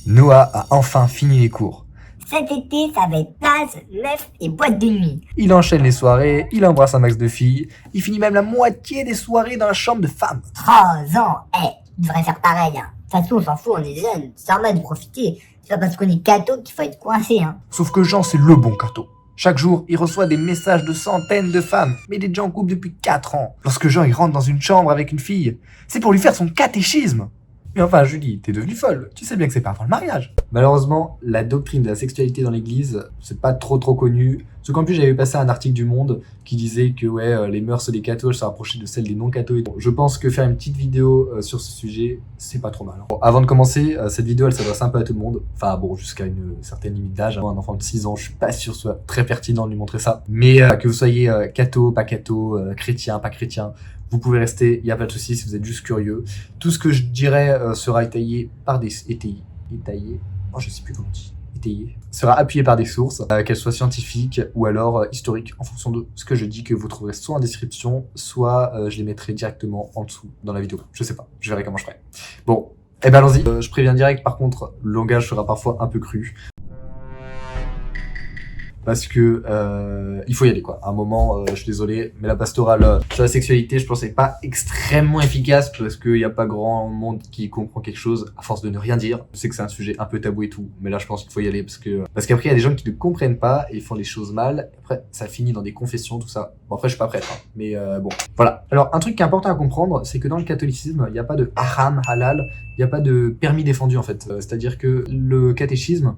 Noah a enfin fini les cours. Cet été, ça va être plage, meuf et boîte de nuit. Il enchaîne les soirées, il embrasse un max de filles, il finit même la moitié des soirées dans la chambre de femmes. 3 ans, tu devrais faire pareil. De toute façon, on s'en fout, on est jeunes. C'est normal de profiter. C'est pas parce qu'on est cato qu'il faut être coincé. Sauf que Jean, c'est le bon cato. Chaque jour, il reçoit des messages de centaines de femmes, mais déjà en couple depuis 4 ans. Lorsque Jean il rentre dans une chambre avec une fille, c'est pour lui faire son catéchisme. Mais enfin, Julie, t'es devenue folle. Tu sais bien que c'est pas avant le mariage. Malheureusement, la doctrine de la sexualité dans l'église, c'est pas trop connu. Sauf qu'en plus, j'avais passé un article du Monde qui disait que les mœurs des cathos se rapprochaient de celles des non-cathos. Je pense que faire une petite vidéo sur ce sujet, c'est pas trop mal. Bon, avant de commencer, cette vidéo, elle s'adresse un peu à tout le monde. Enfin bon, jusqu'à une certaine limite d'âge. Un enfant de 6 ans, je suis pas sûr que ce soit très pertinent de lui montrer ça. Mais que vous soyez catho, pas catho, chrétien, pas chrétien, vous pouvez rester, il n'y a pas de souci si vous êtes juste curieux. Tout ce que je dirais sera étayé par des... Étayé. Oh, je sais plus comment on dit. Étayé. Sera appuyé par des sources, qu'elles soient scientifiques ou alors historiques, en fonction de ce que je dis, que vous trouverez soit en description, soit je les mettrai directement en dessous dans la vidéo. Je sais pas, je verrai comment je ferai. Bon, eh ben allons-y. Je préviens direct, par contre, le langage sera parfois un peu cru. Parce que il faut y aller quoi. À un moment, je suis désolé, mais la pastorale sur la sexualité, je pense, n'est pas extrêmement efficace parce qu'il n'y a pas grand monde qui comprend quelque chose à force de ne rien dire. Je sais que c'est un sujet un peu tabou et tout, mais là je pense qu'il faut y aller parce qu'après il y a des gens qui ne comprennent pas et font les choses mal. Après, ça finit dans des confessions, tout ça. Bon après je suis pas prêtre, mais bon, voilà. Alors un truc qui est important à comprendre, c'est que dans le catholicisme, il n'y a pas de haram, halal, il n'y a pas de permis défendu en fait. C'est-à-dire que le catéchisme,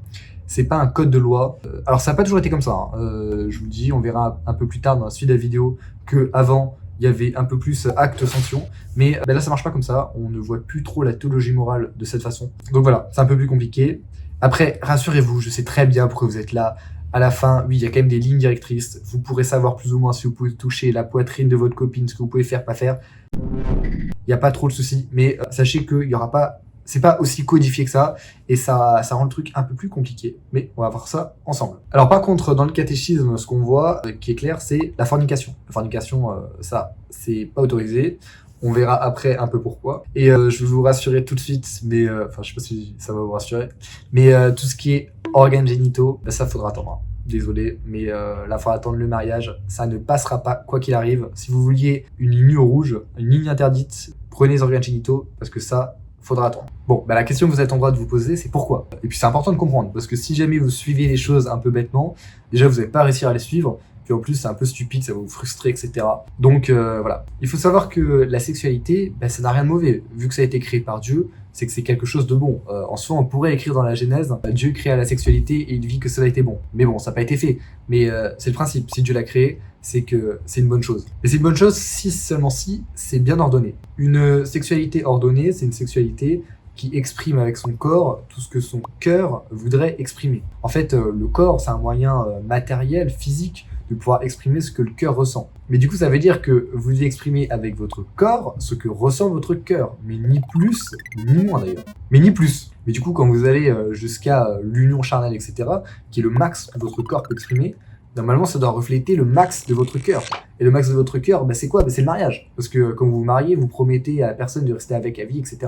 c'est pas un code de loi. Alors ça n'a pas toujours été comme ça. Je vous le dis, on verra un peu plus tard dans la suite de la vidéo que avant il y avait un peu plus acte-sanction. Mais là ça marche pas comme ça. On ne voit plus trop la théologie morale de cette façon. Donc voilà, c'est un peu plus compliqué. Après, rassurez-vous, je sais très bien pourquoi vous êtes là. À la fin, oui, il y a quand même des lignes directrices. Vous pourrez savoir plus ou moins si vous pouvez toucher la poitrine de votre copine, ce que vous pouvez faire, pas faire. Il n'y a pas trop de soucis. Mais sachez qu'il y aura pas... C'est pas aussi codifié que ça, et ça rend le truc un peu plus compliqué, mais on va voir ça ensemble. Alors par contre, dans le catéchisme, ce qu'on voit, qui est clair, c'est la fornication. La fornication, ça, c'est pas autorisé. On verra après un peu pourquoi. Et je vais vous rassurer tout de suite, mais enfin, je sais pas si ça va vous rassurer, mais tout ce qui est organes génitaux, ça faudra attendre. Désolé, mais là, faudra attendre le mariage. Ça ne passera pas, quoi qu'il arrive. Si vous vouliez une ligne rouge, une ligne interdite, prenez les organes génitaux, parce que ça, faudra attendre. Bon, la question que vous êtes en droit de vous poser, c'est pourquoi. Et puis c'est important de comprendre, parce que si jamais vous suivez les choses un peu bêtement, déjà vous n'allez pas réussir à les suivre, puis en plus c'est un peu stupide, ça va vous frustrer, etc. Donc voilà. Il faut savoir que la sexualité, ça n'a rien de mauvais. Vu que ça a été créé par Dieu, c'est que c'est quelque chose de bon. En soi, on pourrait écrire dans la Genèse, Dieu créa la sexualité et il vit que cela était bon. Mais bon, ça n'a pas été fait. Mais c'est le principe, si Dieu l'a créé, c'est que c'est une bonne chose. Et c'est une bonne chose si seulement si c'est bien ordonné. Une sexualité ordonnée, c'est une sexualité qui exprime avec son corps tout ce que son cœur voudrait exprimer. En fait, le corps, c'est un moyen matériel, physique, de pouvoir exprimer ce que le cœur ressent. Mais du coup, ça veut dire que vous devez exprimer avec votre corps ce que ressent votre cœur. Mais ni plus, ni moins d'ailleurs. Mais ni plus. Mais du coup, quand vous allez jusqu'à l'union charnelle, etc., qui est le max que votre corps peut exprimer, normalement, ça doit refléter le max de votre cœur. Et le max de votre cœur, c'est quoi? C'est le mariage. Parce que quand vous vous mariez, vous promettez à la personne de rester avec à vie, etc.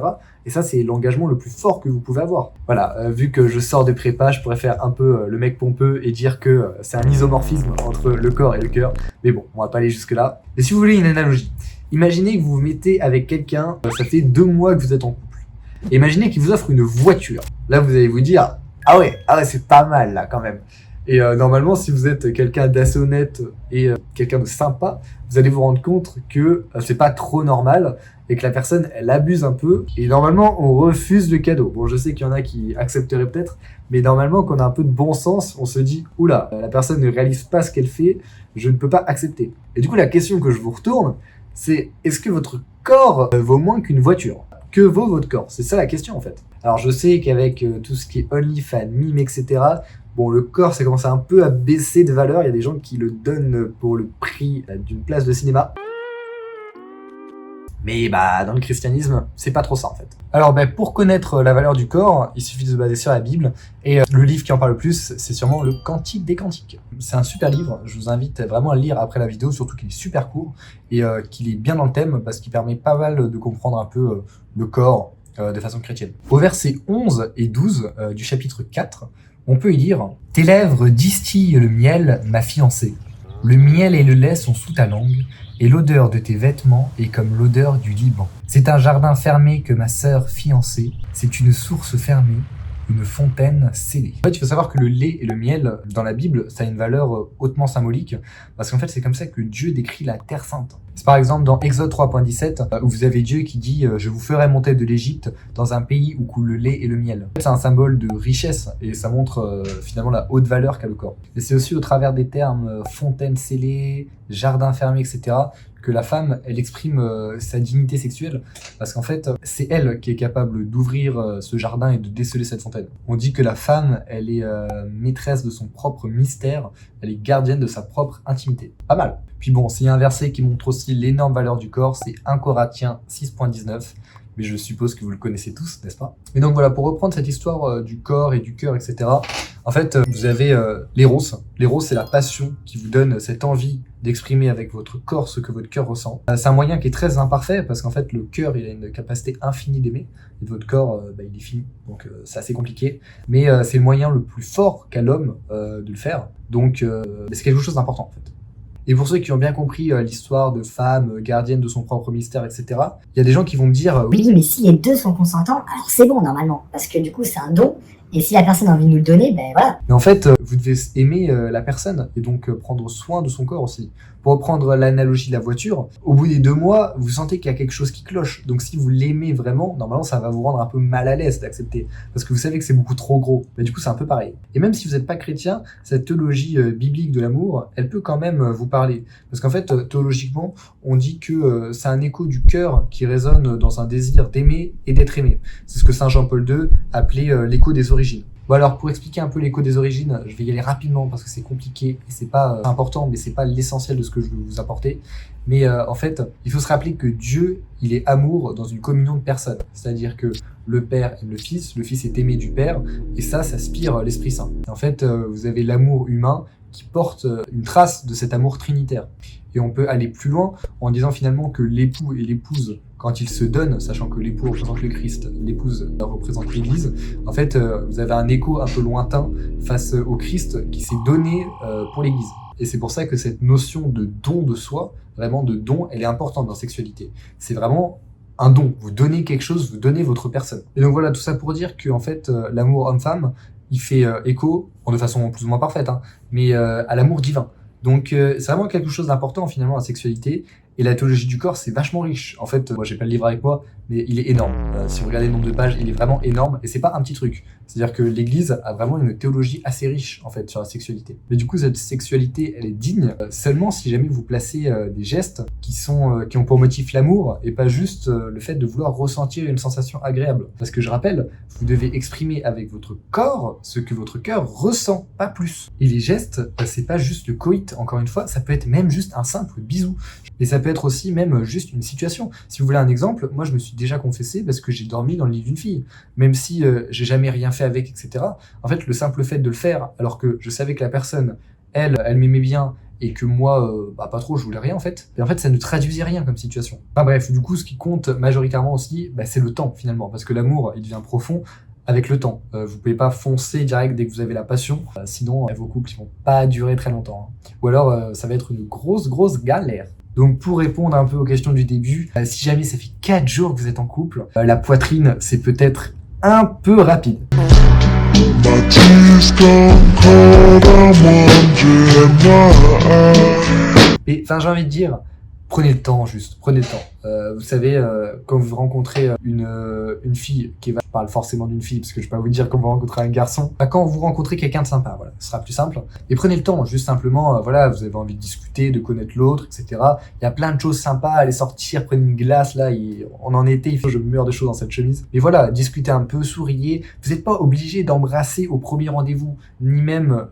Et ça, c'est l'engagement le plus fort que vous pouvez avoir. Voilà, vu que je sors de prépa, je pourrais faire un peu le mec pompeux et dire que c'est un isomorphisme entre le corps et le cœur. Mais bon, on va pas aller jusque-là. Et si vous voulez une analogie, imaginez que vous vous mettez avec quelqu'un, ça fait 2 mois que vous êtes en couple. Et imaginez qu'il vous offre une voiture. Là, vous allez vous dire, ah ouais, c'est pas mal là quand même. Et normalement, si vous êtes quelqu'un d'assez honnête et quelqu'un de sympa, vous allez vous rendre compte que c'est pas trop normal et que la personne, elle abuse un peu. Et normalement, on refuse le cadeau. Bon, je sais qu'il y en a qui accepteraient peut-être, mais normalement, quand on a un peu de bon sens, on se dit « Oula, la personne ne réalise pas ce qu'elle fait, je ne peux pas accepter. » Et du coup, la question que je vous retourne, c'est est-ce que votre corps vaut moins qu'une voiture ? Que vaut votre corps? C'est ça la question en fait. Alors je sais qu'avec tout ce qui est OnlyFans, mime, etc., bon, le corps, ça commence un peu à baisser de valeur. Il y a des gens qui le donnent pour le prix d'une place de cinéma. Mais dans le christianisme, c'est pas trop ça en fait. Alors pour connaître la valeur du corps, il suffit de se baser sur la Bible. Et le livre qui en parle le plus, c'est sûrement le Cantique des Cantiques. C'est un super livre, je vous invite vraiment à le lire après la vidéo, surtout qu'il est super court et qu'il est bien dans le thème parce qu'il permet pas mal de comprendre un peu le corps, de façon chrétienne. Au verset 11 et 12 du chapitre 4, on peut y lire « Tes lèvres distillent le miel, ma fiancée. Le miel et le lait sont sous ta langue, et l'odeur de tes vêtements est comme l'odeur du Liban. C'est un jardin fermé que ma sœur fiancée, c'est une source fermée, une fontaine scellée. » En fait, il faut savoir que le lait et le miel, dans la Bible, ça a une valeur hautement symbolique, parce qu'en fait, c'est comme ça que Dieu décrit la Terre Sainte. C'est par exemple dans Exode 3.17, où vous avez Dieu qui dit « Je vous ferai monter de l'Égypte dans un pays où coule le lait et le miel ». C'est un symbole de richesse, et ça montre finalement la haute valeur qu'a le corps. Et c'est aussi au travers des termes fontaine scellée, jardin fermé, etc., que la femme, elle exprime sa dignité sexuelle, parce qu'en fait, c'est elle qui est capable d'ouvrir ce jardin et de déceler cette fontaine. On dit que la femme, elle est maîtresse de son propre mystère, elle est gardienne de sa propre intimité. Pas mal. Puis bon, s'il y a un verset qui montre aussi l'énorme valeur du corps, c'est 1 Corinthiens 6.19, mais je suppose que vous le connaissez tous, n'est-ce pas? Et donc voilà, pour reprendre cette histoire du corps et du cœur, etc., en fait, vous avez l'éros. L'éros, c'est la passion qui vous donne cette envie d'exprimer avec votre corps ce que votre cœur ressent. C'est un moyen qui est très imparfait, parce qu'en fait, le cœur, il a une capacité infinie d'aimer, et votre corps, il est fini, donc c'est assez compliqué. Mais c'est le moyen le plus fort qu'a l'homme de le faire, donc c'est quelque chose d'important, en fait. Et pour ceux qui ont bien compris l'histoire de femme gardienne de son propre mystère, etc., il y a des gens qui vont me dire oui, mais si les deux sont consentants, alors c'est bon normalement, parce que du coup c'est un don, et si la personne a envie de nous le donner, ben voilà. Mais en fait, vous devez aimer la personne, et donc prendre soin de son corps aussi. Pour reprendre l'analogie de la voiture, au bout des 2 mois, vous sentez qu'il y a quelque chose qui cloche. Donc si vous l'aimez vraiment, normalement ça va vous rendre un peu mal à l'aise d'accepter, parce que vous savez que c'est beaucoup trop gros. Mais du coup c'est un peu pareil. Et même si vous n'êtes pas chrétien, cette théologie biblique de l'amour, elle peut quand même vous parler. Parce qu'en fait, théologiquement, on dit que c'est un écho du cœur qui résonne dans un désir d'aimer et d'être aimé. C'est ce que Saint Jean-Paul II appelait l'écho des origines. Bon alors, pour expliquer un peu l'écho des origines, je vais y aller rapidement parce que c'est compliqué et c'est pas important, mais c'est pas l'essentiel de ce que je veux vous apporter. Mais en fait, il faut se rappeler que Dieu, il est amour dans une communion de personnes. C'est-à-dire que le Père aime le Fils est aimé du Père, et ça spire l'Esprit Saint. Et en fait, vous avez l'amour humain qui porte une trace de cet amour trinitaire. Et on peut aller plus loin en disant finalement que l'époux et l'épouse, quand ils se donnent, sachant que l'époux représente le Christ, l'épouse représente l'Église, en fait, vous avez un écho un peu lointain face au Christ qui s'est donné pour l'Église. Et c'est pour ça que cette notion de don de soi, vraiment de don, elle est importante dans la sexualité. C'est vraiment un don. Vous donnez quelque chose, vous donnez votre personne. Et donc voilà, tout ça pour dire que en fait, l'amour homme-femme, il fait écho, de façon plus ou moins parfaite, mais à l'amour divin. Donc c'est vraiment quelque chose d'important finalement la sexualité, et la théologie du corps c'est vachement riche. En fait, moi j'ai pas le livre avec moi, mais il est énorme. Si vous regardez le nombre de pages, il est vraiment énorme, et c'est pas un petit truc. C'est-à-dire que l'Église a vraiment une théologie assez riche en fait sur la sexualité. Mais du coup cette sexualité elle est digne seulement si jamais vous placez des gestes qui ont pour motif l'amour et pas juste le fait de vouloir ressentir une sensation agréable. Parce que je rappelle, vous devez exprimer avec votre corps ce que votre cœur ressent, pas plus. Et les gestes, c'est pas juste le coït, encore une fois, ça peut être même juste un simple bisou. Et ça peut être aussi même juste une situation. Si vous voulez un exemple, moi je me suis déjà confessé parce que j'ai dormi dans le lit d'une fille. Même si j'ai jamais rien fait avec, etc. En fait, le simple fait de le faire, alors que je savais que la personne, elle m'aimait bien, et que moi, pas trop, je voulais rien en fait. Et en fait, ça ne traduisait rien comme situation. Enfin bref, du coup, ce qui compte majoritairement aussi, c'est le temps finalement. Parce que l'amour, il devient profond avec le temps. Vous pouvez pas foncer direct dès que vous avez la passion, sinon vos couples ils vont pas durer très longtemps. Ou alors, ça va être une grosse galère. Donc pour répondre un peu aux questions du début, si jamais ça fait 4 jours que vous êtes en couple, la poitrine c'est peut-être un peu rapide. Et enfin j'ai envie de dire, prenez le temps juste, prenez le temps. Vous savez, quand vous rencontrez une fille qui va, je parle forcément d'une fille parce que je peux pas vous dire quand vous rencontrez un garçon, quand vous rencontrez quelqu'un de sympa, voilà, ce sera plus simple. Et prenez le temps, juste simplement, voilà, vous avez envie de discuter, de connaître l'autre, etc. Il y a plein de choses sympas, allez sortir, prenez une glace, là, on en été, je meurs de chaud dans cette chemise. Mais voilà, discutez un peu, souriez. Vous n'êtes pas obligé d'embrasser au premier rendez-vous, ni même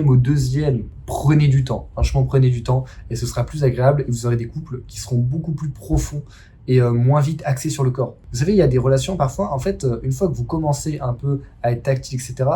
au deuxième. Prenez du temps, franchement prenez du temps, et ce sera plus agréable, et vous aurez des couples qui seront beaucoup plus profonds et moins vite axés sur le corps. Vous savez, il y a des relations parfois, en fait, une fois que vous commencez un peu à être tactile, etc.,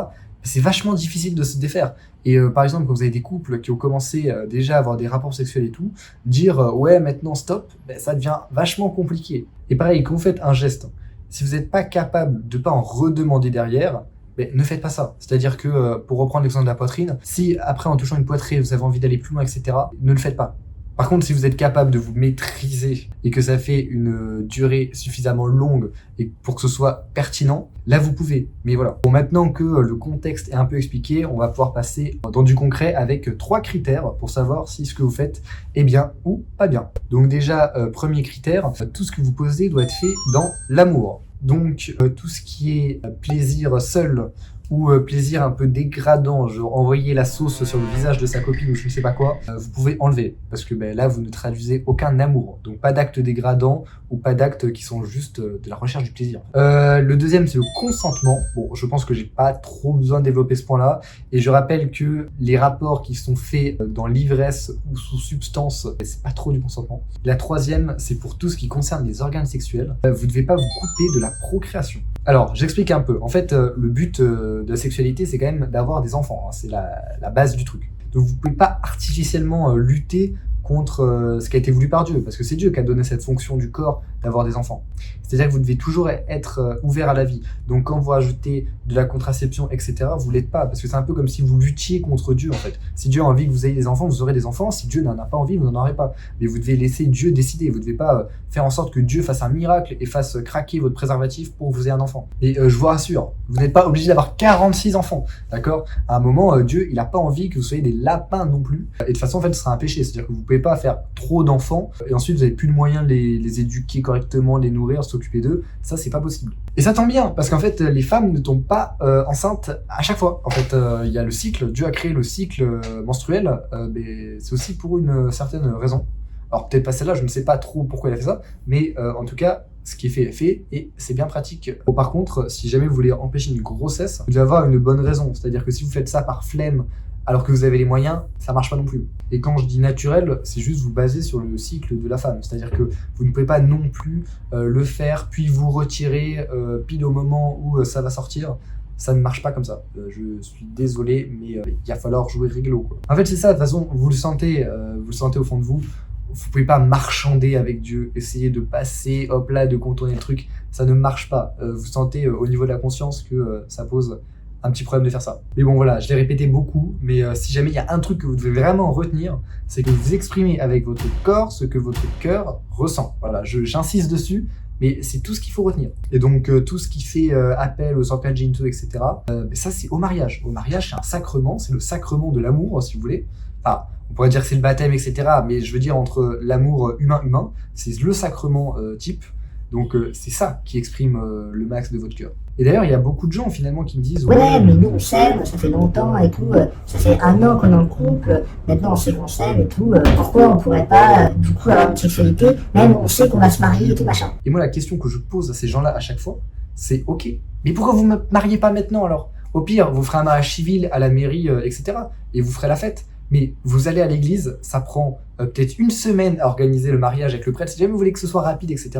c'est vachement difficile de se défaire. Et par exemple, quand vous avez des couples qui ont commencé déjà à avoir des rapports sexuels et tout, dire ouais maintenant stop, ça devient vachement compliqué. Et pareil, quand vous faites un geste si vous n'êtes pas capable de pas en redemander derrière, mais ne faites pas ça. C'est-à-dire que, pour reprendre l'exemple de la poitrine, si après en touchant une poitrine, vous avez envie d'aller plus loin, etc., ne le faites pas. Par contre, si vous êtes capable de vous maîtriser et que ça fait une durée suffisamment longue et pour que ce soit pertinent, là vous pouvez. Mais voilà. Bon, maintenant que le contexte est un peu expliqué, on va pouvoir passer dans du concret avec 3 critères pour savoir si ce que vous faites est bien ou pas bien. Donc déjà, premier critère, tout ce que vous posez doit être fait dans l'amour. Donc tout ce qui est plaisir seul ou plaisir un peu dégradant, genre envoyer la sauce sur le visage de sa copine ou je ne sais pas quoi, vous pouvez enlever. Parce que là, vous ne traduisez aucun amour. Donc pas d'actes dégradants ou pas d'actes qui sont juste de la recherche du plaisir. Le deuxième, c'est le consentement. Bon, je pense que j'ai pas trop besoin de développer ce point-là. Et je rappelle que les rapports qui sont faits dans l'ivresse ou sous substance, c'est pas trop du consentement. La troisième, c'est pour tout ce qui concerne les organes sexuels. Vous ne devez pas vous couper de la procréation. Alors, j'explique un peu. En fait, le but de la sexualité, c'est quand même d'avoir des enfants. Hein. C'est la base du truc. Donc, vous pouvez pas artificiellement lutter contre ce qui a été voulu par Dieu, parce que c'est Dieu qui a donné cette fonction du corps d'avoir des enfants. C'est-à-dire que vous devez toujours être ouvert à la vie. Donc quand vous rajoutez de la contraception, etc., vous l'êtes pas, parce que c'est un peu comme si vous luttiez contre Dieu en fait. Si Dieu a envie que vous ayez des enfants, vous aurez des enfants. Si Dieu n'en a pas envie, vous n'en aurez pas. Mais vous devez laisser Dieu décider. Vous devez pas faire en sorte que Dieu fasse un miracle et fasse craquer votre préservatif pour que vous ayez un enfant. Et je vous rassure, vous n'êtes pas obligé d'avoir 46 enfants, d'accord? À un moment, Dieu, il a pas envie que vous soyez des lapins non plus. Et de toute façon, en fait, ce sera un péché. C'est-à-dire que vous pouvez pas faire trop d'enfants et ensuite vous avez plus de moyens de les éduquer correctement, les nourrir, s'occuper d'eux. Ça, c'est pas possible. Et ça tombe bien parce qu'en fait, les femmes ne tombent pas enceintes à chaque fois. En fait, il y a le cycle. Dieu a créé le cycle menstruel, mais c'est aussi pour une certaine raison. Alors peut-être pas celle-là, je ne sais pas trop pourquoi il a fait ça, mais en tout cas, ce qui est fait est fait et c'est bien pratique. Bon, par contre, si jamais vous voulez empêcher une grossesse, vous devez avoir une bonne raison. C'est-à-dire que si vous faites ça par flemme, alors que vous avez les moyens, ça marche pas non plus. Et quand je dis naturel, c'est juste vous baser sur le cycle de la femme. C'est-à-dire que vous ne pouvez pas non plus le faire, puis vous retirer pile au moment où ça va sortir. Ça ne marche pas comme ça. Je suis désolé, mais il va falloir jouer réglo, quoi. En fait, c'est ça, de toute façon, vous le sentez au fond de vous. Vous pouvez pas marchander avec Dieu, essayer de passer, hop là, de contourner le truc. Ça ne marche pas. Vous sentez au niveau de la conscience que ça pose un petit problème de faire ça. Mais bon voilà, je l'ai répété beaucoup, mais si jamais il y a un truc que vous devez vraiment retenir, c'est que vous exprimez avec votre corps ce que votre cœur ressent. Voilà, j'insiste dessus, mais c'est tout ce qu'il faut retenir. Et donc tout ce qui fait appel au Sankan Jinto, etc., ça c'est au mariage. Au mariage, c'est un sacrement, c'est le sacrement de l'amour, si vous voulez. Enfin, on pourrait dire que c'est le baptême, etc., mais je veux dire entre l'amour humain-humain, c'est le sacrement type. Donc c'est ça qui exprime le max de votre cœur. Et d'ailleurs, il y a beaucoup de gens finalement qui me disent ouais, mais nous on s'aime, ça fait longtemps et tout, ça fait 1 an qu'on est en couple, maintenant on sait qu'on s'aime et tout, pourquoi on pourrait pas du coup avoir une sexualité, même on sait qu'on va se marier et tout machin. Et moi la question que je pose à ces gens-là à chaque fois, c'est ok, mais pourquoi vous ne me mariez pas maintenant alors? Au pire, vous ferez un mariage civil à la mairie, etc. et vous ferez la fête. Mais vous allez à l'église, ça prend peut-être 1 semaine à organiser le mariage avec le prêtre. Si jamais vous voulez que ce soit rapide, etc.,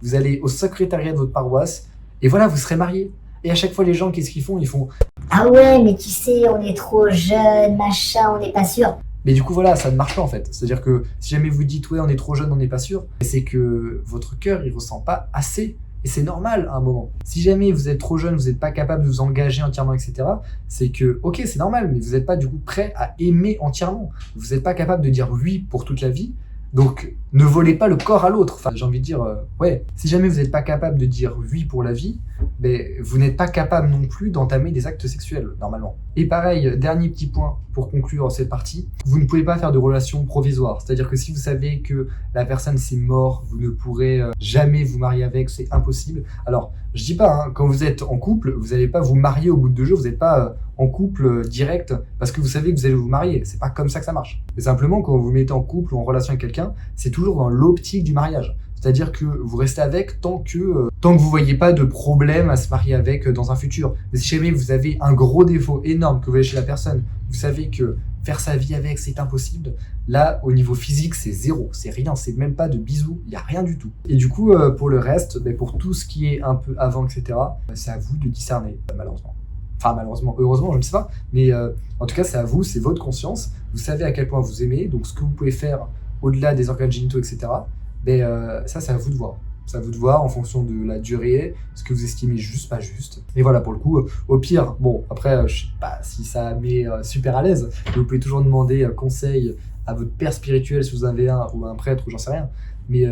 vous allez au secrétariat de votre paroisse, et voilà, vous serez mariés. Et à chaque fois, les gens, qu'est-ce qu'ils font? Ils font « Ah ouais, mais tu sais, on est trop jeune, machin, on n'est pas sûr. » Mais du coup, voilà, ça ne marche pas en fait. C'est-à-dire que si jamais vous dites « Ouais, on est trop jeune, on n'est pas sûr », c'est que votre cœur, il ressent pas assez. Et c'est normal à un moment. Si jamais vous êtes trop jeune, vous n'êtes pas capable de vous engager entièrement, etc., c'est que, ok, c'est normal, mais vous n'êtes pas du coup prêt à aimer entièrement. Vous n'êtes pas capable de dire oui pour toute la vie. Donc, ne volez pas le corps à l'autre. Enfin, j'ai envie de dire, ouais, si jamais vous n'êtes pas capable de dire oui pour la vie, ben, vous n'êtes pas capable non plus d'entamer des actes sexuels, normalement. Et pareil, dernier petit point pour conclure cette partie, vous ne pouvez pas faire de relations provisoires. C'est-à-dire que si vous savez que la personne c'est mort, vous ne pourrez jamais vous marier avec, c'est impossible. Alors, je dis pas, hein, quand vous êtes en couple, vous n'allez pas vous marier au bout de 2 jours, vous n'êtes pas en couple direct parce que vous savez que vous allez vous marier. C'est pas comme ça que ça marche. Et simplement, quand vous vous mettez en couple ou en relation avec quelqu'un, c'est toujours dans l'optique du mariage. C'est-à-dire que vous restez avec tant que vous voyez pas de problème à se marier avec dans un futur. Mais si jamais vous avez un gros défaut énorme que vous voyez chez la personne, vous savez que faire sa vie avec c'est impossible, là au niveau physique c'est zéro, c'est rien, c'est même pas de bisous, il y a rien du tout. Et du coup pour le reste, pour tout ce qui est un peu avant, etc., c'est à vous de discerner, malheureusement. Enfin malheureusement, heureusement, je ne sais pas, mais en tout cas c'est à vous, c'est votre conscience, vous savez à quel point vous aimez, donc ce que vous pouvez faire au-delà des organes génitaux, etc., ça c'est à vous de voir. C'est à vous de voir en fonction de la durée, ce que vous estimez juste, pas juste. Et voilà, pour le coup, au pire, bon, après, je sais pas si ça met super à l'aise, mais vous pouvez toujours demander conseil à votre père spirituel si vous en avez un, ou à un prêtre, ou j'en sais rien. Mais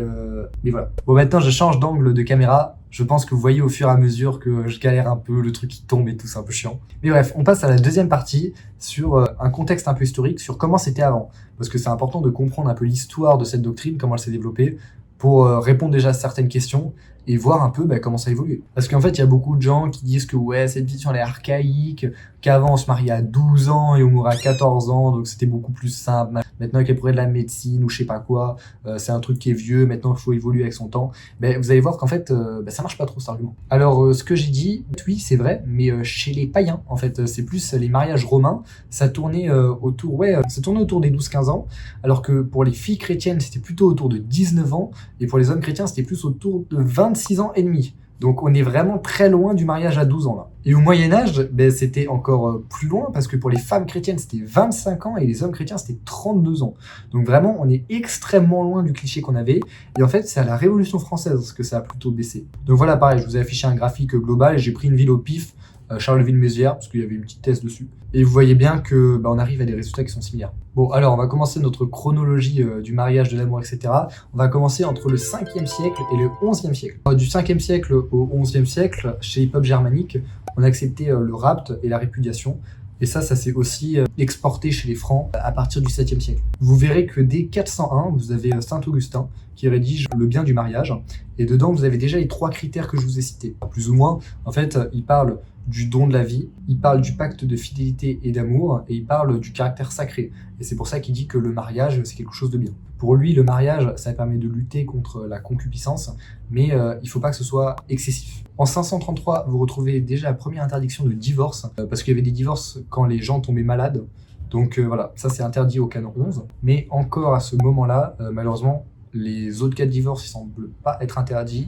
voilà. Bon, maintenant, je change d'angle de caméra. Je pense que vous voyez au fur et à mesure que je galère un peu, le truc qui tombe et tout, c'est un peu chiant. Mais bref, on passe à la deuxième partie sur un contexte un peu historique, sur comment c'était avant. Parce que c'est important de comprendre un peu l'histoire de cette doctrine, comment elle s'est développée, pour répondre déjà à certaines questions et voir un peu comment ça évolue. Parce qu'en fait, il y a beaucoup de gens qui disent que ouais, cette vision elle est archaïque, qu'avant on se mariait à 12 ans et on mourait à 14 ans, donc c'était beaucoup plus simple. Maintenant qu'il y a de la médecine ou je sais pas quoi, c'est un truc qui est vieux, maintenant il faut évoluer avec son temps. Vous allez voir qu'en fait, ça marche pas trop cet argument. Alors, ce que j'ai dit, oui, c'est vrai, mais chez les païens, en fait, c'est plus les mariages romains, ça tournait autour des 12-15 ans, alors que pour les filles chrétiennes, c'était plutôt autour de 19 ans, et pour les hommes chrétiens, c'était plus autour de 26 ans et demi. Donc on est vraiment très loin du mariage à 12 ans là. Et au Moyen-Âge, c'était encore plus loin parce que pour les femmes chrétiennes, c'était 25 ans et les hommes chrétiens, c'était 32 ans. Donc vraiment, on est extrêmement loin du cliché qu'on avait. Et en fait, c'est à la Révolution française que ça a plutôt baissé. Donc voilà, pareil, je vous ai affiché un graphique global et j'ai pris une ville au pif, Charleville-Mézières, parce qu'il y avait une petite thèse dessus. Et vous voyez bien que on arrive à des résultats qui sont similaires. Bon, alors on va commencer notre chronologie du mariage, de l'amour, etc. On va commencer entre le 5e siècle et le 11e siècle. Du 5e siècle au 11e siècle, chez les peuples germaniques, on a accepté le rapt et la répudiation. Et ça s'est aussi exporté chez les Francs à partir du 7e siècle. Vous verrez que dès 401, vous avez Saint Augustin qui rédige le bien du mariage. Et dedans, vous avez déjà les 3 critères que je vous ai cités. Plus ou moins, en fait, il parle du don de la vie, il parle du pacte de fidélité et d'amour, et il parle du caractère sacré. Et c'est pour ça qu'il dit que le mariage, c'est quelque chose de bien. Pour lui, le mariage, ça permet de lutter contre la concupiscence, mais il faut pas que ce soit excessif. En 533, vous retrouvez déjà la première interdiction de divorce, parce qu'il y avait des divorces quand les gens tombaient malades. Donc voilà, ça c'est interdit au canon 11. Mais encore à ce moment-là, malheureusement, les autres cas de divorce, ils semblent pas être interdits.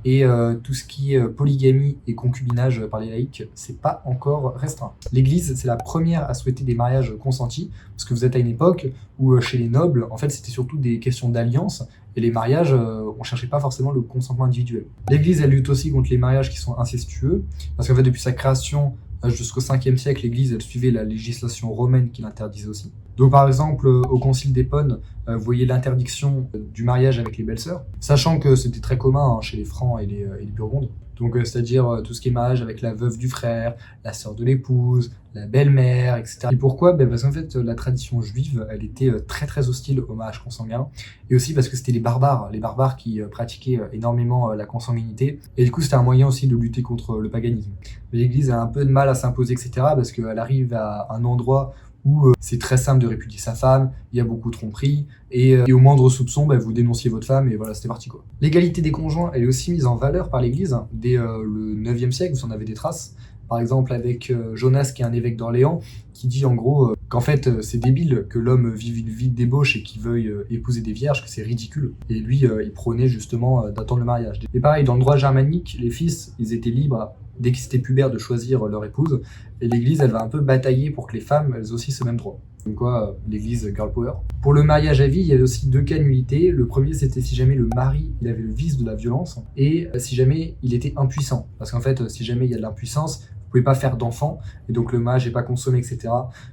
Et tout ce qui est polygamie et concubinage par les laïcs, c'est pas encore restreint. L'Église, c'est la première à souhaiter des mariages consentis, parce que vous êtes à une époque où chez les nobles, en fait, c'était surtout des questions d'alliance, et les mariages, on cherchait pas forcément le consentement individuel. L'Église, elle lutte aussi contre les mariages qui sont incestueux, parce qu'en fait, depuis sa création jusqu'au 5e siècle, l'Église, elle suivait la législation romaine qui l'interdisait aussi. Donc par exemple, au concile d'Épone, vous voyez l'interdiction du mariage avec les belles-sœurs, sachant que c'était très commun chez les Francs et les Burgondes. Donc c'est-à-dire tout ce qui est mariage avec la veuve du frère, la sœur de l'épouse, la belle-mère, etc. Et pourquoi ? Parce qu'en fait, la tradition juive, elle était très très hostile au mariage consanguin, et aussi parce que c'était les barbares qui pratiquaient énormément la consanguinité, et du coup c'était un moyen aussi de lutter contre le paganisme. Mais l'Église a un peu de mal à s'imposer, etc., parce qu'elle arrive à un endroit où c'est très simple de répudier sa femme, il y a beaucoup de tromperies, et au moindre soupçon, vous dénonciez votre femme, et voilà, c'était parti quoi. L'égalité des conjoints, elle est aussi mise en valeur par l'Église, dès le 9e siècle, vous en avez des traces, par exemple avec Jonas, qui est un évêque d'Orléans, qui dit en gros qu'en fait c'est débile que l'homme vive une vie de débauche et qu'il veuille épouser des vierges, que c'est ridicule. Et lui, il prônait justement d'attendre le mariage. Et pareil, dans le droit germanique, les fils, ils étaient libres dès qu'ils étaient pubères de choisir leur épouse, et l'Église, elle va un peu batailler pour que les femmes, elles aient aussi ce même droit. Donc quoi, l'Église girl power. Pour le mariage à vie, il y avait aussi 2 cas de nullité. Le premier, c'était si jamais le mari, il avait le vice de la violence, et si jamais il était impuissant. Parce qu'en fait, si jamais il y a de l'impuissance, vous pouvez pas faire d'enfants, et donc le mariage n'est pas consommé, etc.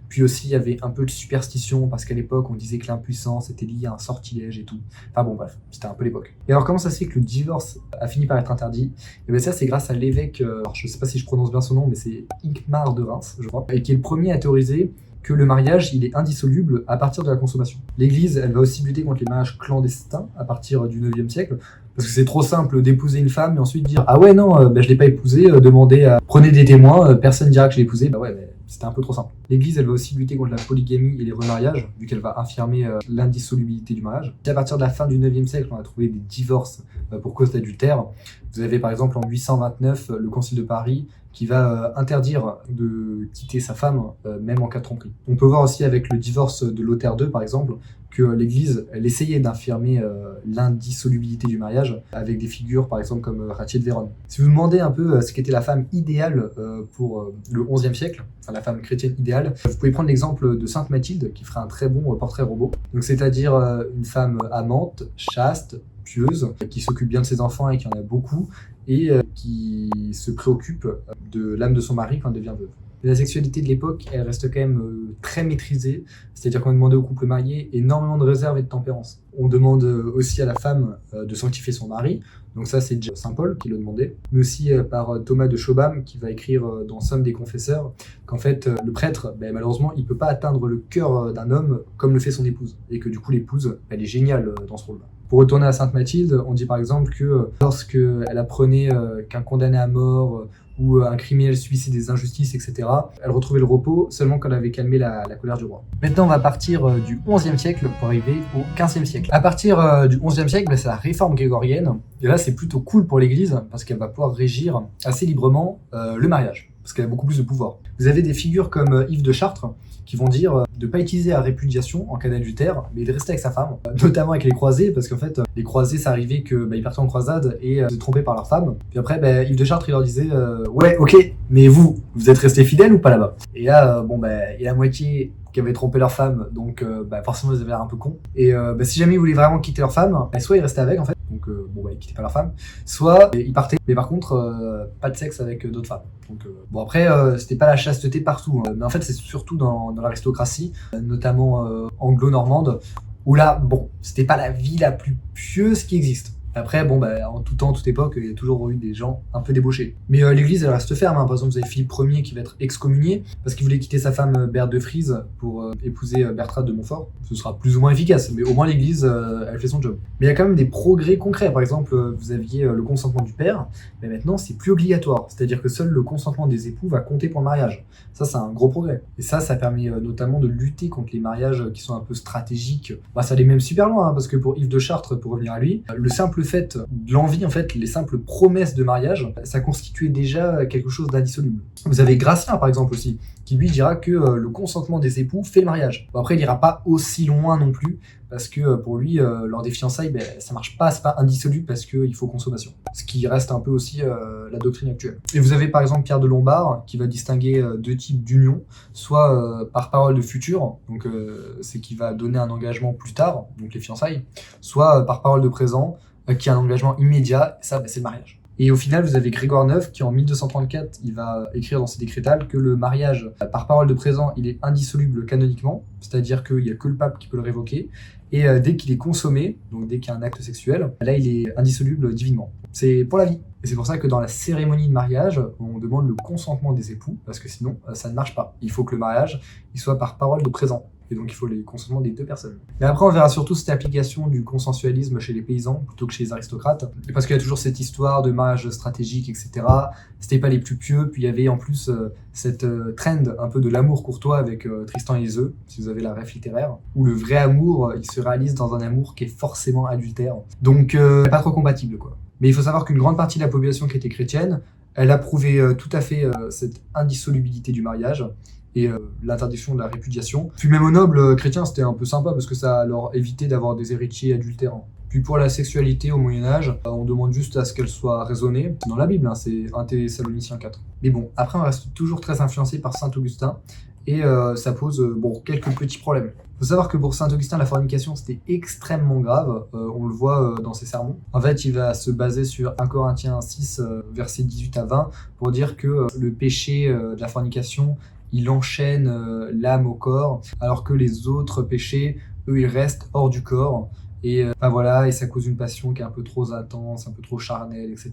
Puis aussi, il y avait un peu de superstition, parce qu'à l'époque, on disait que l'impuissance était liée à un sortilège et tout. Enfin bon, bref, c'était un peu l'époque. Et alors, comment ça se fait que le divorce a fini par être interdit ? Et bien ça, c'est grâce à l'évêque, alors je sais pas si je prononce bien son nom, mais c'est Hincmar de Reims, je crois, et qui est le premier à théoriser que le mariage, il est indissoluble à partir de la consommation. L'Église, elle va aussi lutter contre les mariages clandestins à partir du 9e siècle, parce que c'est trop simple d'épouser une femme et ensuite dire « Ah ouais, non, je l'ai pas épousée, prenez des témoins, personne dira que je l'ai épousée. » Bah ouais, mais c'était un peu trop simple. L'Église, elle va aussi lutter contre la polygamie et les remariages, vu qu'elle va affirmer l'indissolubilité du mariage. Et à partir de la fin du 9e siècle, on a trouvé des divorces pour cause d'adultère. Vous avez par exemple en 829 le Concile de Paris qui va interdire de quitter sa femme, même en cas de tromperie. On peut voir aussi avec le divorce de Lothaire II, par exemple, que l'Église, elle essayait d'affirmer l'indissolubilité du mariage avec des figures, par exemple, comme Ratier de Vérone. Si vous demandez un peu ce qu'était la femme idéale pour le XIe siècle, enfin la femme chrétienne idéale, vous pouvez prendre l'exemple de Sainte Mathilde, qui ferait un très bon portrait robot. Donc c'est-à-dire une femme amante, chaste, pieuse, qui s'occupe bien de ses enfants et qui en a beaucoup, et qui se préoccupe de l'âme de son mari quand elle devient veuve. La sexualité de l'époque, elle reste quand même très maîtrisée, c'est-à-dire qu'on demandait aux couples mariés énormément de réserve et de tempérance. On demande aussi à la femme de sanctifier son mari, donc ça c'est déjà saint Paul qui le demandait, mais aussi par Thomas de Chobham qui va écrire dans Somme des confesseurs qu'en fait le prêtre, malheureusement, il peut pas atteindre le cœur d'un homme comme le fait son épouse, et que du coup l'épouse, elle est géniale dans ce rôle-là. Pour retourner à Sainte Mathilde, on dit par exemple que lorsqu'elle apprenait qu'un condamné à mort ou un criminel subissait des injustices, etc., elle retrouvait le repos seulement quand elle avait calmé la colère du roi. Maintenant, on va partir du XIe siècle pour arriver au XVe siècle. À partir du XIe siècle, c'est la réforme grégorienne. Et là, c'est plutôt cool pour l'Église parce qu'elle va pouvoir régir assez librement le mariage, parce qu'elle a beaucoup plus de pouvoir. Vous avez des figures comme Yves de Chartres qui vont dire de ne pas utiliser la répudiation en cas d'adultère, mais de rester avec sa femme, notamment avec les croisés, parce qu'en fait, les croisés, ça arrivait qu'ils partaient en croisade et se trompaient par leur femme. Puis après, Yves de Chartres, il leur disait ouais, ok, mais vous êtes restés fidèles ou pas là-bas? Et là, il y a la moitié qui avaient trompé leur femme, donc forcément ils avaient l'air un peu cons. Et si jamais ils voulaient vraiment quitter leur femme, soit ils restaient avec en fait, donc ils quittaient pas leur femme, soit ils partaient, mais par contre pas de sexe avec d'autres femmes. Donc après c'était pas la chasteté partout, mais en fait c'est surtout dans l'aristocratie, notamment anglo-normande, où là c'était pas la vie la plus pieuse qui existe. Après, en tout temps, toute époque, il y a toujours eu des gens un peu débauchés. Mais l'église, elle reste ferme. Par exemple, vous avez Philippe Ier qui va être excommunié parce qu'il voulait quitter sa femme Berthe de Frise pour épouser Bertrade de Montfort. Ce sera plus ou moins efficace, mais au moins l'église, elle fait son job. Mais il y a quand même des progrès concrets. Par exemple, vous aviez le consentement du père, mais maintenant, c'est plus obligatoire. C'est-à-dire que seul le consentement des époux va compter pour le mariage. Ça, c'est un gros progrès. Et ça permet notamment de lutter contre les mariages qui sont un peu stratégiques. Ça allait même super loin, parce que pour Yves de Chartres, pour revenir à lui, le simple fait de l'envie, en fait, les simples promesses de mariage, ça constituait déjà quelque chose d'indissoluble. Vous avez Gratien, par exemple, aussi, qui lui dira que le consentement des époux fait le mariage. Après, il n'ira pas aussi loin non plus, parce que pour lui, lors des fiançailles, ça marche pas, c'est pas indissoluble parce qu'il faut consommation. Ce qui reste un peu aussi la doctrine actuelle. Et vous avez par exemple Pierre de Lombard, qui va distinguer deux types d'union, soit par parole de futur, donc c'est qui va donner un engagement plus tard, donc les fiançailles, soit par parole de présent, qui a un engagement immédiat, ça c'est le mariage. Et au final, vous avez Grégoire IX qui, en 1234, il va écrire dans ses décrétales que le mariage, par parole de présent, il est indissoluble canoniquement, c'est-à-dire qu'il n'y a que le pape qui peut le révoquer, et dès qu'il est consommé, donc dès qu'il y a un acte sexuel, là il est indissoluble divinement. C'est pour la vie. Et c'est pour ça que dans la cérémonie de mariage, on demande le consentement des époux, parce que sinon, ça ne marche pas. Il faut que le mariage, il soit par parole de présent. Et donc il faut les consentements des deux personnes. Mais après on verra surtout cette application du consensualisme chez les paysans plutôt que chez les aristocrates, parce qu'il y a toujours cette histoire de mariage stratégique, etc. C'était pas les plus pieux, puis il y avait en plus cette trend un peu de l'amour courtois avec Tristan et Iseult, si vous avez la ref littéraire, où le vrai amour, il se réalise dans un amour qui est forcément adultère. Donc pas trop compatible quoi. Mais il faut savoir qu'une grande partie de la population qui était chrétienne, elle approuvait tout à fait cette indissolubilité du mariage, et l'interdiction de la répudiation. Puis même aux nobles chrétiens, c'était un peu sympa parce que ça leur évitait d'avoir des héritiers adultérants. Puis pour la sexualité au Moyen-Âge, on demande juste à ce qu'elle soit raisonnée. C'est dans la Bible, c'est 1 Thessaloniciens 4. Mais bon, après on reste toujours très influencé par saint Augustin et ça pose quelques petits problèmes. Il faut savoir que pour saint Augustin, la fornication c'était extrêmement grave, on le voit dans ses sermons. En fait, il va se baser sur 1 Corinthiens 6, versets 18 à 20, pour dire que le péché de la fornication, il enchaîne l'âme au corps, alors que les autres péchés, eux, ils restent hors du corps. Et et ça cause une passion qui est un peu trop intense, un peu trop charnelle, etc.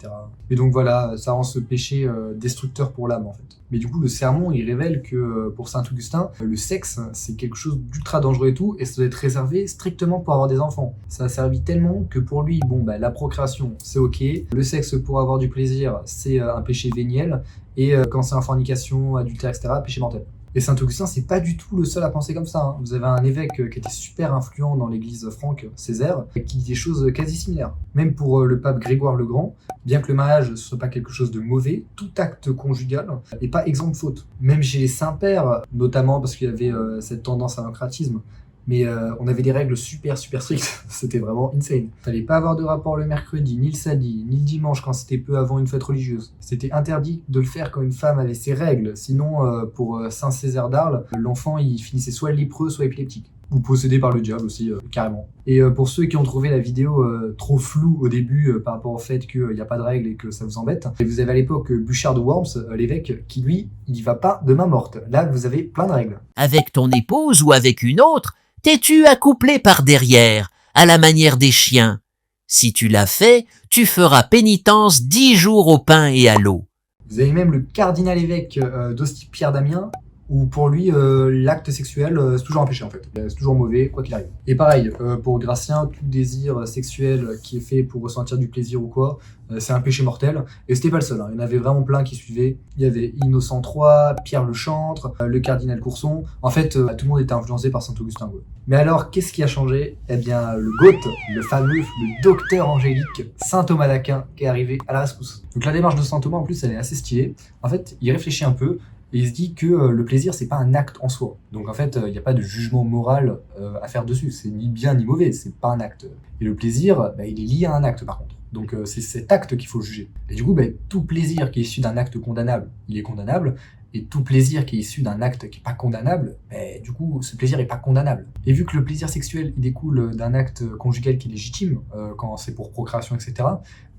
Et donc voilà, ça rend ce péché destructeur pour l'âme en fait. Mais du coup, le sermon, il révèle que pour saint Augustin, le sexe, c'est quelque chose d'ultra dangereux et tout, et ça doit être réservé strictement pour avoir des enfants. Ça a servi tellement que pour lui, la procréation, c'est ok. Le sexe pour avoir du plaisir, c'est un péché véniel. Et quand c'est en fornication, adultère, etc., péché mortel. Et saint Augustin, c'est pas du tout le seul à penser comme ça. Vous avez un évêque qui était super influent dans l'église franque, Césaire, qui dit des choses quasi similaires. Même pour le pape Grégoire le Grand, bien que le mariage ne soit pas quelque chose de mauvais, tout acte conjugal n'est pas exempt de faute. Même chez les saints-pères, notamment parce qu'il y avait cette tendance à l'encratisme, mais on avait des règles super strictes, c'était vraiment insane. Fallait pas avoir de rapport le mercredi, ni le samedi, ni le dimanche quand c'était peu avant une fête religieuse. C'était interdit de le faire quand une femme avait ses règles, sinon pour Saint Césaire d'Arles, l'enfant il finissait soit lépreux, soit épileptique. ou possédé par le diable aussi, carrément. Et pour ceux qui ont trouvé la vidéo trop floue au début par rapport au fait qu'il n'y a pas de règles et que ça vous embête, et vous avez à l'époque Bouchard de Worms, l'évêque, qui lui, il n'y va pas de main morte. Là, vous avez plein de règles. Avec ton épouse ou avec une autre, t'es-tu accouplé par derrière, à la manière des chiens? Si tu l'as fait, tu feras pénitence 10 jours au pain et à l'eau. Vous avez même le cardinal évêque d'Ostie Pierre Damien, où pour lui, l'acte sexuel, c'est toujours un péché en fait. C'est toujours mauvais, quoi qu'il arrive. Et pareil, pour Gratien, tout désir sexuel qui est fait pour ressentir du plaisir ou quoi, c'est un péché mortel. Et c'était pas le seul, hein. Il y en avait vraiment plein qui suivaient. Il y avait Innocent III, Pierre le Chantre, le cardinal Courson. En fait, tout le monde était influencé par Saint-Augustin. Ouais. Mais alors, qu'est-ce qui a changé? Eh bien, le GOAT, le fameux, le docteur angélique, Saint Thomas d'Aquin, qui est arrivé à la rescousse. Donc la démarche de Saint Thomas, en plus, elle est assez stylée. En fait, il réfléchit un peu, et il se dit que le plaisir, c'est pas un acte en soi. Donc en fait, il n'y a pas de jugement moral à faire dessus. C'est ni bien ni mauvais, c'est pas un acte. Et le plaisir, il est lié à un acte par contre. Donc c'est cet acte qu'il faut juger. Et du coup, tout plaisir qui est issu d'un acte condamnable, il est condamnable. Et tout plaisir qui est issu d'un acte qui n'est pas condamnable, du coup, ce plaisir n'est pas condamnable. Et vu que le plaisir sexuel, il découle d'un acte conjugal qui est légitime, quand c'est pour procréation, etc.,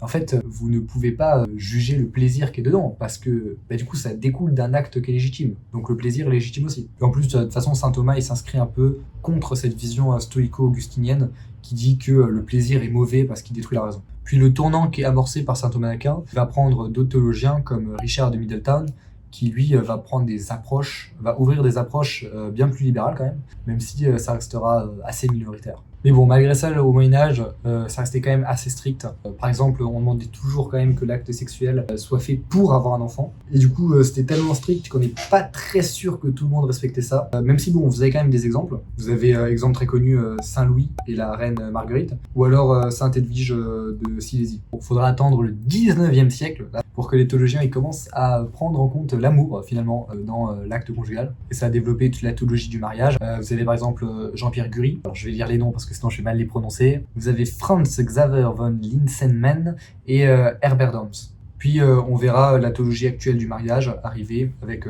en fait, vous ne pouvez pas juger le plaisir qui est dedans, parce que du coup, ça découle d'un acte qui est légitime. Donc le plaisir est légitime aussi. Et en plus, de toute façon, saint Thomas, il s'inscrit un peu contre cette vision stoïco-augustinienne qui dit que le plaisir est mauvais parce qu'il détruit la raison. Puis le tournant qui est amorcé par saint Thomas d'Aquin va prendre d'autres théologiens comme Richard de Middleton, qui lui va prendre des approches, va ouvrir des approches bien plus libérales quand même si ça restera assez minoritaire. Mais bon, malgré ça, au Moyen-Âge, ça restait quand même assez strict. Par exemple, on demandait toujours quand même que l'acte sexuel soit fait pour avoir un enfant. Et du coup, c'était tellement strict qu'on n'est pas très sûr que tout le monde respectait ça. Même si, bon, vous avez quand même des exemples. Vous avez exemple très connu, Saint Louis et la reine Marguerite, ou alors Sainte Edwige de Silésie. Il faudra attendre le 19e siècle là, pour que les théologiens ils commencent à prendre en compte l'amour, finalement, dans l'acte conjugal. Et ça a développé toute la théologie du mariage. Vous avez par exemple Jean-Pierre Gury. Alors, je vais lire les noms parce que sinon je vais mal les prononcer. Vous avez Franz Xaver von Linsenmann et Herbert Doms. Puis on verra la théologie actuelle du mariage arriver avec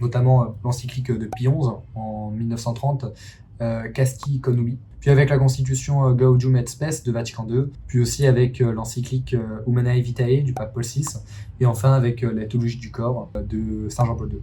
notamment l'encyclique de Pie XI en 1930, Casti Connubii. Puis avec la constitution Gaudium et Spes de Vatican II, puis aussi avec l'encyclique Humanae Vitae du pape Paul VI, et enfin avec la théologie du corps de Saint Jean-Paul II.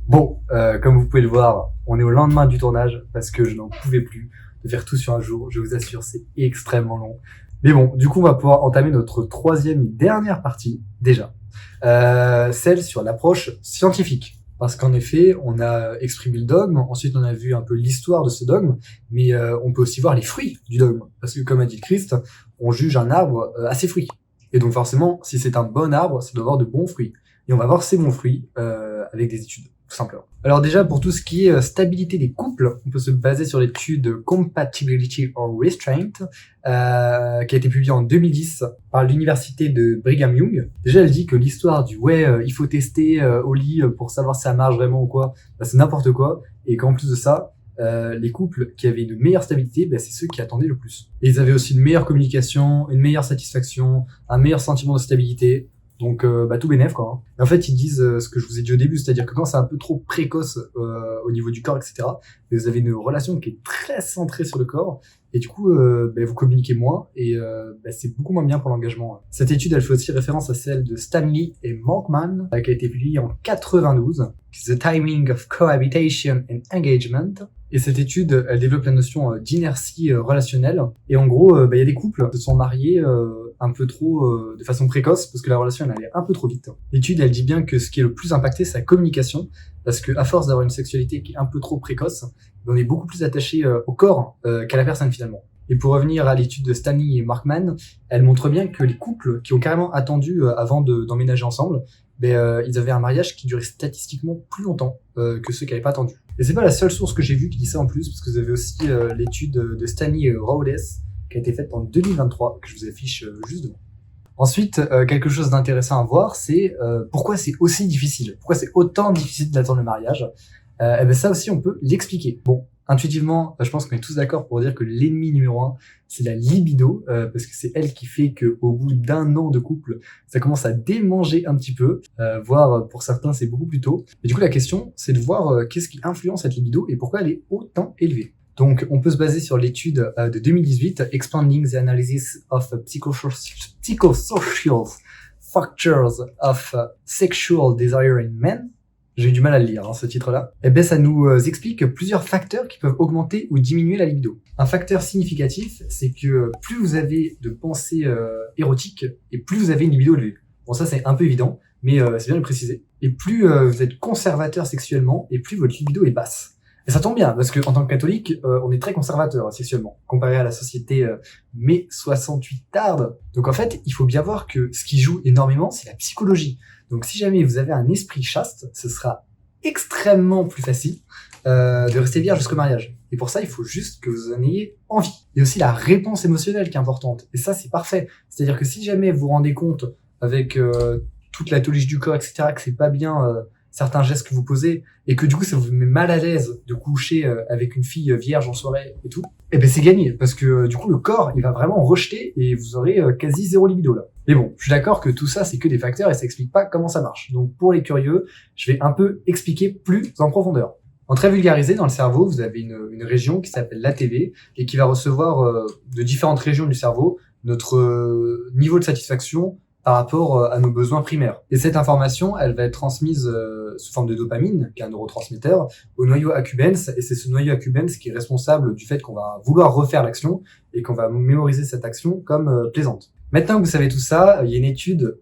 Bon, comme vous pouvez le voir, on est au lendemain du tournage parce que je n'en pouvais plus de faire tout sur un jour. Je vous assure, c'est extrêmement long. Mais bon, du coup, on va pouvoir entamer notre troisième et dernière partie, déjà. Celle sur l'approche scientifique. Parce qu'en effet, on a exprimé le dogme, ensuite on a vu un peu l'histoire de ce dogme, mais on peut aussi voir les fruits du dogme. Parce que comme a dit le Christ, on juge un arbre à ses fruits. Et donc forcément, si c'est un bon arbre, ça doit avoir de bons fruits. Et on va voir ces bons fruits avec des études, tout simplement. Alors déjà, pour tout ce qui est stabilité des couples, on peut se baser sur l'étude Compatibility or Restraint, qui a été publiée en 2010 par l'université de Brigham Young. Déjà, elle dit que l'histoire du il faut tester au lit pour savoir si ça marche vraiment ou quoi, c'est n'importe quoi, et qu'en plus de ça, les couples qui avaient une meilleure stabilité, c'est ceux qui attendaient le plus. Et ils avaient aussi une meilleure communication, une meilleure satisfaction, un meilleur sentiment de stabilité. Donc tout bénef quoi. Hein. Et en fait ils disent ce que je vous ai dit au début, c'est-à-dire que quand c'est un peu trop précoce au niveau du corps, etc., vous avez une relation qui est très centrée sur le corps, et du coup vous communiquez moins, et c'est beaucoup moins bien pour l'engagement. Cette étude elle fait aussi référence à celle de Stanley et Monkman, qui a été publiée en 92, The Timing of Cohabitation and Engagement. Et cette étude, elle développe la notion d'inertie relationnelle. Et en gros, il y a des couples qui se sont mariés un peu trop de façon précoce parce que la relation elle allait un peu trop vite. L'étude, elle dit bien que ce qui est le plus impacté, c'est la communication, parce que à force d'avoir une sexualité qui est un peu trop précoce, on est beaucoup plus attaché au corps qu'à la personne finalement. Et pour revenir à l'étude de Stanley et Markman, elle montre bien que les couples qui ont carrément attendu avant d'emménager ensemble, ils avaient un mariage qui durait statistiquement plus longtemps que ceux qui n'avaient pas attendu. Et c'est pas la seule source que j'ai vue qui dit ça en plus, parce que vous avez aussi l'étude de Stanley et Rowles qui a été faite en 2023, que je vous affiche juste devant. Ensuite, quelque chose d'intéressant à voir, c'est pourquoi c'est aussi difficile, pourquoi c'est autant difficile d'attendre le mariage. Eh ben ça aussi on peut l'expliquer. Bon, intuitivement, je pense qu'on est tous d'accord pour dire que l'ennemi numéro 1, c'est la libido, parce que c'est elle qui fait qu'au bout d'1 an de couple, ça commence à démanger un petit peu, voire pour certains c'est beaucoup plus tôt. Et du coup la question, c'est de voir qu'est-ce qui influence cette libido et pourquoi elle est autant élevée. Donc on peut se baser sur l'étude de 2018, Expanding the Analysis of Psychosocial Factors of Sexual Desire in Men. J'ai eu du mal à le lire, ce titre-là. Eh ben, ça nous explique plusieurs facteurs qui peuvent augmenter ou diminuer la libido. Un facteur significatif, c'est que plus vous avez de pensées érotiques et plus vous avez une libido élevée. Bon, ça c'est un peu évident, mais c'est bien de le préciser. Et plus vous êtes conservateur sexuellement, et plus votre libido est basse. Et ça tombe bien, parce que en tant que catholique, on est très conservateur sexuellement, comparé à la société mai 68 tarde. Donc en fait, il faut bien voir que ce qui joue énormément, c'est la psychologie. Donc si jamais vous avez un esprit chaste, ce sera extrêmement plus facile de rester vierge jusqu'au mariage. Et pour ça, il faut juste que vous en ayez envie. Il y a aussi la réponse émotionnelle qui est importante. Et ça, c'est parfait. C'est-à-dire que si jamais vous vous rendez compte avec toute la théologie du corps, etc., que c'est pas bien certains gestes que vous posez, et que du coup ça vous met mal à l'aise de coucher avec une fille vierge en soirée et tout, et ben c'est gagné, parce que du coup le corps il va vraiment rejeter et vous aurez quasi zéro libido là. Mais bon, je suis d'accord que tout ça c'est que des facteurs et ça explique pas comment ça marche. Donc pour les curieux, je vais un peu expliquer plus en profondeur. En très vulgarisé, dans le cerveau, vous avez une région qui s'appelle l'ATV et qui va recevoir de différentes régions du cerveau notre niveau de satisfaction par rapport à nos besoins primaires. Et cette information, elle va être transmise sous forme de dopamine, qui est un neurotransmetteur, au noyau accumbens, et c'est ce noyau accumbens qui est responsable du fait qu'on va vouloir refaire l'action et qu'on va mémoriser cette action comme plaisante. Maintenant que vous savez tout ça, il y a une étude.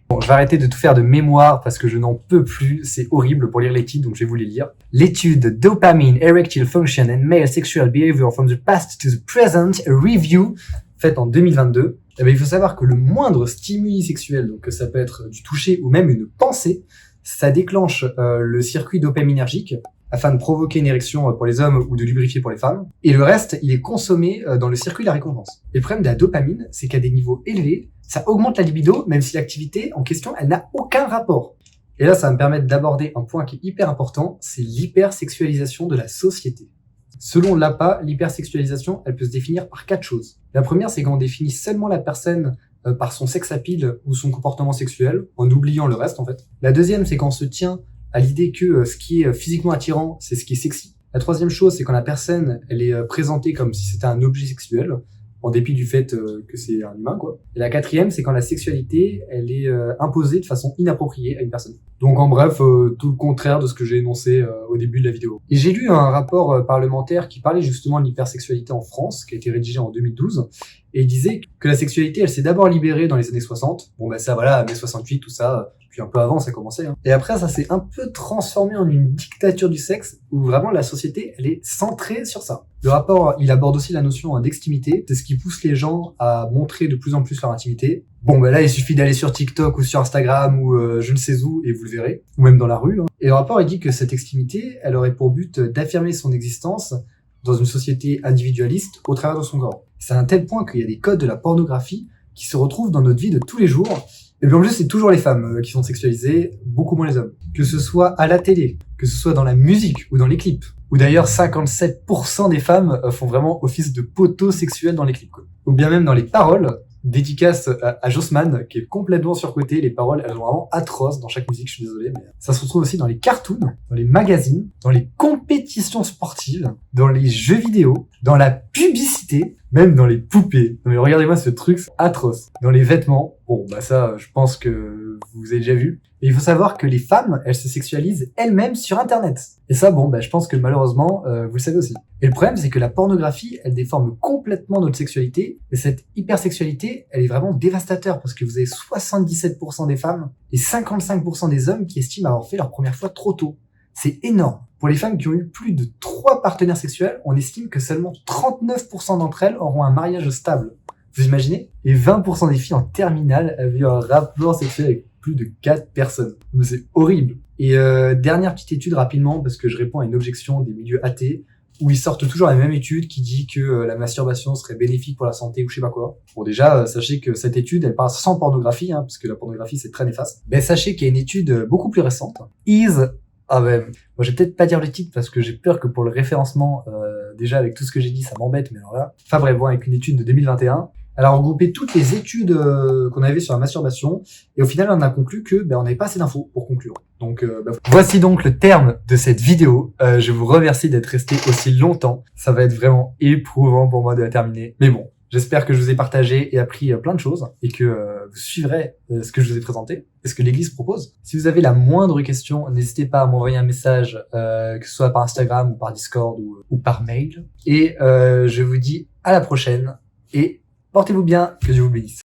Bon, je vais arrêter de tout faire de mémoire parce que je n'en peux plus, c'est horrible pour lire les titres, donc je vais vous les lire. L'étude Dopamine, Erectile Function and Male Sexual Behavior from the Past to the Present, a Review, faite en 2022. Eh bien, il faut savoir que le moindre stimuli sexuel, donc ça peut être du toucher ou même une pensée, ça déclenche le circuit dopaminergique afin de provoquer une érection pour les hommes ou de lubrifier pour les femmes. Et le reste, il est consommé dans le circuit de la récompense. Et le problème de la dopamine, c'est qu'à des niveaux élevés, ça augmente la libido, même si l'activité en question, elle n'a aucun rapport. Et là, ça va me permettre d'aborder un point qui est hyper important, c'est l'hypersexualisation de la société. Selon l'APA, l'hypersexualisation, elle peut se définir par 4 choses. La première, c'est quand on définit seulement la personne par son sex appeal ou son comportement sexuel, en oubliant le reste en fait. La deuxième, c'est quand on se tient à l'idée que ce qui est physiquement attirant, c'est ce qui est sexy. La troisième chose, c'est quand la personne, elle est présentée comme si c'était un objet sexuel, en dépit du fait que c'est un humain, quoi. Et la quatrième, c'est quand la sexualité, elle est imposée de façon inappropriée à une personne. Donc en bref, tout le contraire de ce que j'ai énoncé au début de la vidéo. Et j'ai lu un rapport parlementaire qui parlait justement de l'hypersexualité en France, qui a été rédigé en 2012, et il disait que la sexualité, elle s'est d'abord libérée dans les années 60. Bon ben ça voilà, mai 68, tout ça, puis un peu avant ça commençait. Et après ça s'est un peu transformé en une dictature du sexe, où vraiment la société, elle est centrée sur ça. Le rapport, il aborde aussi la notion d'extimité, c'est ce qui pousse les gens à montrer de plus en plus leur intimité. Bon ben là, il suffit d'aller sur TikTok ou sur Instagram ou je ne sais où et vous le verrez, ou même dans la rue. Et le rapport, il dit que cette extimité, elle aurait pour but d'affirmer son existence dans une société individualiste au travers de son corps. C'est à un tel point qu'il y a des codes de la pornographie qui se retrouvent dans notre vie de tous les jours. Et bien en plus, c'est toujours les femmes qui sont sexualisées, beaucoup moins les hommes. Que ce soit à la télé, que ce soit dans la musique ou dans les clips. Ou d'ailleurs, 57% des femmes font vraiment office de poteau sexuel dans les clips, quoi. Ou bien même dans les paroles. Dédicace à Jossman, qui est complètement surcoté. Les paroles, elles sont vraiment atroces dans chaque musique, je suis désolé. Mais ça se retrouve aussi dans les cartoons, dans les magazines, dans les compétitions sportives, dans les jeux vidéo, dans la publicité, même dans les poupées. Non mais regardez-moi ce truc, c'est atroce. Dans les vêtements, bon bah ça, je pense que vous avez déjà vu. Et il faut savoir que les femmes, elles se sexualisent elles-mêmes sur Internet. Et ça, bon, bah, je pense que malheureusement, vous le savez aussi. Et le problème, c'est que la pornographie, elle déforme complètement notre sexualité. Et cette hypersexualité, elle est vraiment dévastateur parce que vous avez 77% des femmes et 55% des hommes qui estiment avoir fait leur première fois trop tôt. C'est énorme. Pour les femmes qui ont eu plus de 3 partenaires sexuels, on estime que seulement 39% d'entre elles auront un mariage stable. Vous imaginez? Et 20% des filles en terminale avaient eu un rapport sexuel avec plus de 4 personnes. Mais c'est horrible. Et dernière petite étude rapidement, parce que je réponds à une objection des milieux athées, où ils sortent toujours la même étude qui dit que la masturbation serait bénéfique pour la santé ou je sais pas quoi. Bon déjà, sachez que cette étude, elle parle sans pornographie, parce que la pornographie c'est très néfaste. Ben sachez qu'il y a une étude beaucoup plus récente, Is Ah ben, moi je vais peut-être pas dire le titre parce que j'ai peur que pour le référencement, déjà avec tout ce que j'ai dit, ça m'embête, mais alors là. Enfin bref, bon, avec une étude de 2021, elle a regroupé toutes les études qu'on avait sur la masturbation, et au final on a conclu que on n'avait pas assez d'infos pour conclure. Donc voici donc le terme de cette vidéo. Je vous remercie d'être resté aussi longtemps. Ça va être vraiment éprouvant pour moi de la terminer, mais bon. J'espère que je vous ai partagé et appris plein de choses et que vous suivrez ce que je vous ai présenté et ce que l'Église propose. Si vous avez la moindre question, n'hésitez pas à m'envoyer un message, que ce soit par Instagram ou par Discord ou par mail. Et je vous dis à la prochaine et portez-vous bien, que Dieu vous bénisse.